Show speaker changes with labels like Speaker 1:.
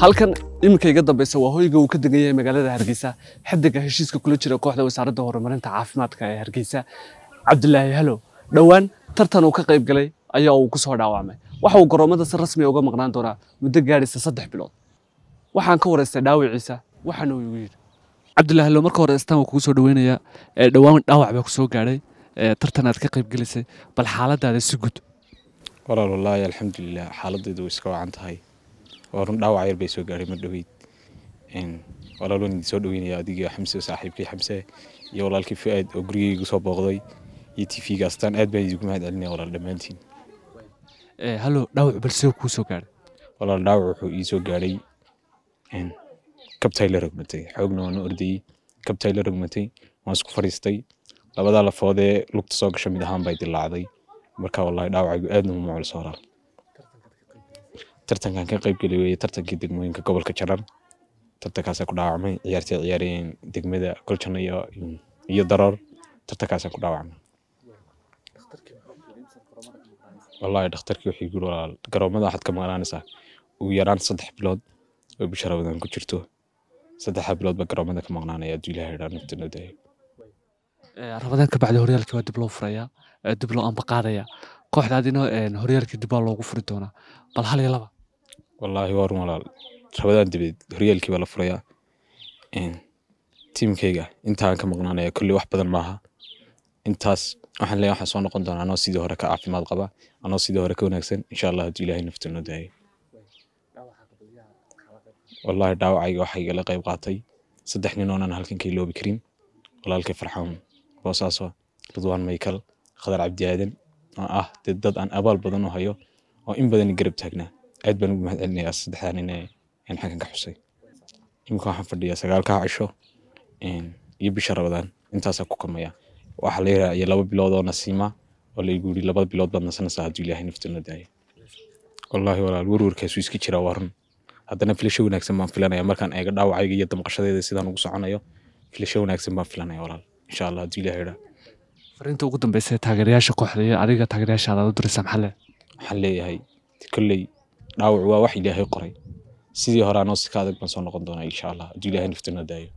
Speaker 1: halkan iminka iga dambaysa waa hoyga uu ka degan yahay magaalada Hargeysa xiddiga heshiiska kula jira kooxda wasaaradda horumarinta caafimaadka ee Hargeysa Cabdilaahi Halo dhawaan tartan uu ka qayb galay ayaa uu ku soo dhaawacmay waxa uu garoomada si rasmi ah uga maqnaan doonaa muddo gaadhaysa 3 bilood waxaan ka wareystay dhaawiciisa waxaan uu yiri Cabdilaahi Halo marka hore istaan ku soo dhaweynaya dhawaan dhaawac baa ku soo gaadhay tartan aad ka qayb galisay bal xaaladaada si guud
Speaker 2: wallaahi alxamdulillah xaaladaydu iska wacan tahay ورن داوع ير بيسو غاري مدويد ولا لون سو دوينيا اديغا حمسه صاحبكي حمسه يا ولالكي فؤاد او غريغي سو بوقداي اي تي في غاستان اد باي يجو مهد علني ولا دمانتين
Speaker 1: هلو داوع بلسو كو سو غاري
Speaker 2: ولا داوع وحو اي سو غاري كبتاي لرغمتي خوغنا وانا اردي كبتاي لرغمتي وان اسكو فريستي لبدا لفوده لوقت سو غشا ميد ahaan bay dilaacday marka wallahi daawacaygu aadna ma macul soo raa tartankan ka qayb galay tartankii degmooyinka gobolka Jarar tartankaas ku dhaawacmay ciyaareen degmada Goljan iyo Darar tartankaas ku dhaawacmay wallahi dhakhtarkii wuxuu yiri walaal garoomada waxaad ka maqnaanaysa ugu yaraan 3 bilood oo bisharadan ku jirto 3 bilood ba garoomada ka maqnaanaya Ilaahay raadnaftina day
Speaker 1: Ramadan ka bacdi horyaalka waa dib loo furaya dib loo anbaqaadaya kooxdaadina horyaalka dib loo furi doona bal hal iyo laba
Speaker 2: والله وار ملال رمضان دبيد هريالكي ولا فريا تيم كيغا intaan ka maqnaanaya kulli wax badan maaha intaas waxaan leeyahay waxaan soo noqon doonaa anoo sidii hore ka caafimaad qaba anoo sidii hore ka wanaagsan insha Allah hadii Ilaahay naftana daayay wallahi dhaawacayga waxay la qayb qaatay 3 nin oo aan halkan ka iloobi karin walaalkay Farxaan Boosaaso Ridwaan Michael Khadar Cabdi Aadan dad aan abaal badan u hayo oo in badan garab taagnaa aad baan ugu mahadcelinayaa saddexdan in xakan ka xusay imika waxaan fadhiyaa 9 ka cisho iyo bisha Ramadan intaas ku kamaya waxa la yiraahdaa 2 bilood oo nasiima oo la igu yiri 2 bilood baad nasanaysaa hadii Ilaahay naftana daayay wallahi walaal warwarkaas iska jira waran haddana filasho wanaagsan baan filanaya markaan eega dhaawacayga iyo damqashadeeda sidaan ugu soconayo filasho wanaagsan baan filanaya walaal insha Allah hadii Ilaahay yiraahdo
Speaker 1: fariinta ugu dambeysay taageerayaasha kooxda iyo adiga taageerayaashaada u diraysan xalle
Speaker 2: waxaan leeyahay kulley dhaawac waa wax Ilaahay qoray sidii hore anoo si ka adag baan soo noqon doonaa insha Allah hadii Ilaahay naftana daayo